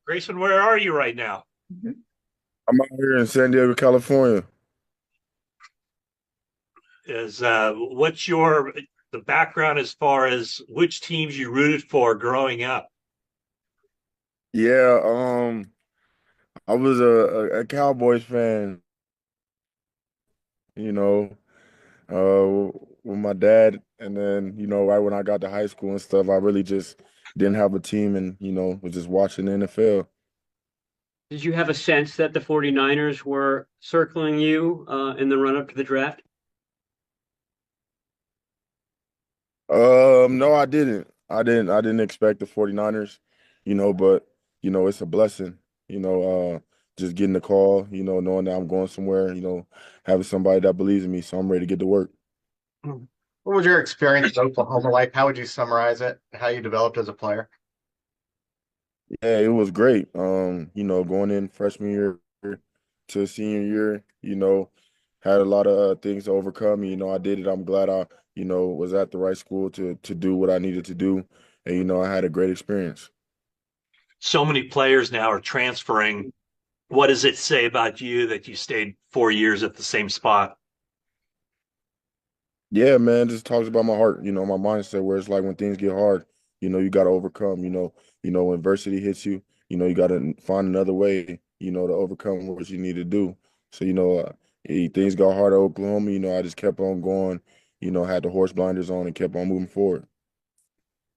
Gracen, where are you right now? I'm out here in San Diego, California. Is what's your the background as far as which teams you rooted for growing up? Yeah, I was a Cowboys fan, you know, with my dad, and then right when I got to high school and stuff, I really just didn't have a team, and was just watching the NFL. Did you have a sense that the 49ers were circling you in the run-up to the draft? No, I didn't. I didn't expect the 49ers, but it's a blessing, just getting the call, knowing that I'm going somewhere, having somebody that believes in me, so I'm ready to get to work. What was your experience in Oklahoma like? How would you summarize it? How you developed as a player? Yeah, it was great. Going in freshman year to senior year, had a lot of things to overcome. I did it. I'm glad I, was at the right school to do what I needed to do. And, I had a great experience. So many players now are transferring. What does it say about you that you stayed 4 years at the same spot? Yeah, man, just talks about my heart, my mindset where it's like when things get hard, you got to overcome, when adversity hits you, you got to find another way, to overcome what you need to do. So, things got hard at Oklahoma, I just kept on going, had the horse blinders on and kept on moving forward.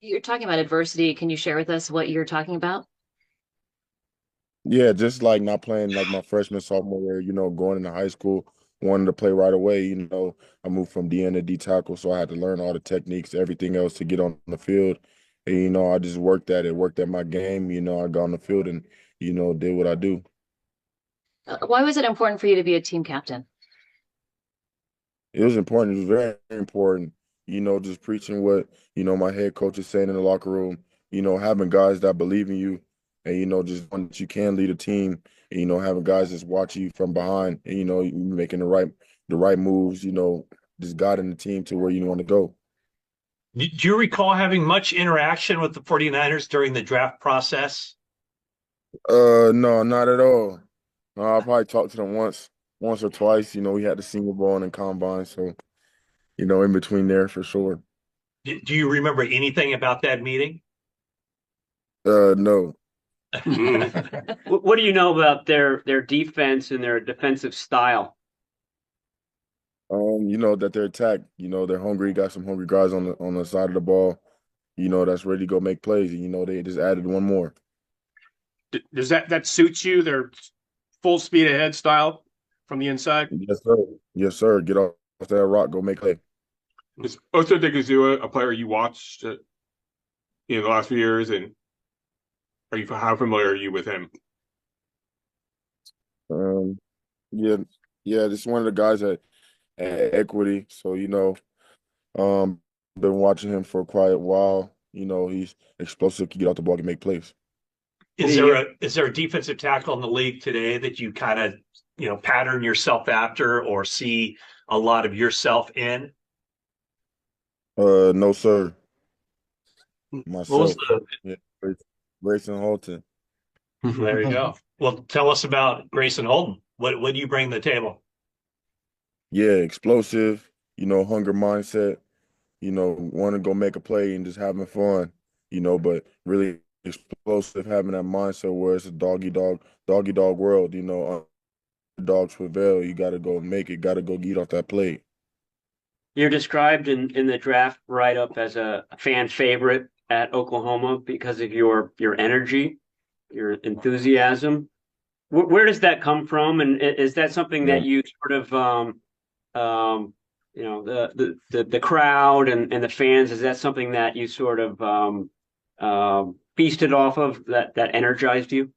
You're talking about adversity. Can you share with us what you're talking about? Yeah, just like not playing like my freshman, sophomore year, going into high school, wanting to play right away, I moved from DN to D tackle, so I had to learn all the techniques, everything else to get on the field. And, I just worked at it, worked at my game, I got on the field and, did what I do. Why was it important for you to be a team captain? It was important. It was very important, just preaching what, my head coach is saying in the locker room, having guys that believe in you and, just knowing that you can lead a team and, having guys just watch you from behind and, you making the right moves, just guiding the team to where you want to go. Do you recall having much interaction with the 49ers during the draft process? No, not at all. No, I probably talked to them once or twice. We had the Senior Bowl and combine, so in between there for sure. Do you remember anything about that meeting? No. What do you know about their defense and their defensive style? That they're attacked. They're hungry. Got some hungry guys on the side of the ball. That's ready to go make plays. And, they just added one more. Does that suits you? Their full speed ahead style from the inside. Yes, sir. Yes, sir. Get off that rock. Go make play. Is Ocho Digizua a player you watched the last few years, and how familiar are you with him? Um, yeah, yeah. This is one of the guys at Equity. So um, been watching him for quite a while. He's explosive. Can get out the ball and make plays. Is there a defensive tackle in the league today that you kind of pattern yourself after or see a lot of yourself in? No, sir. What was Myself. the Yeah, Gracen Halton. There you go. Well, tell us about Gracen Holden. What do you bring to the table? Yeah, explosive. Hunger mindset. Want to go make a play and just having fun. But really explosive, having that mindset where it's a doggy dog world. Dogs prevail. You got to go make it. Got to go get off that plate. You're described in the draft write-up as a fan favorite at Oklahoma because of your energy, your enthusiasm. Where does that come from? And is that something Yeah. that you sort of um, the crowd and the fans, is that something that you sort of feasted off of that energized you?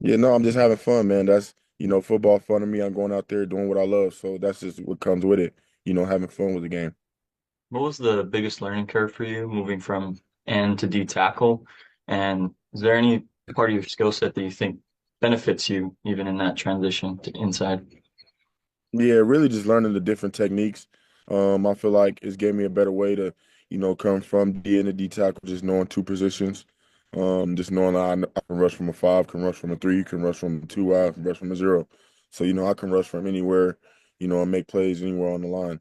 Yeah, no, I'm just having fun, man. That's, football fun to me. I'm going out there doing what I love. So that's just what comes with it, having fun with the game. What was the biggest learning curve for you moving from N to D tackle? And is there any part of your skill set that you think benefits you even in that transition to inside? Yeah, really just learning the different techniques. I feel like it's gave me a better way to, come from D into D tackle, just knowing two positions. Just knowing that I can rush from a 5, can rush from a 3, can rush from a 2 out, can rush from a 0. So, I can rush from anywhere, and make plays anywhere on the line.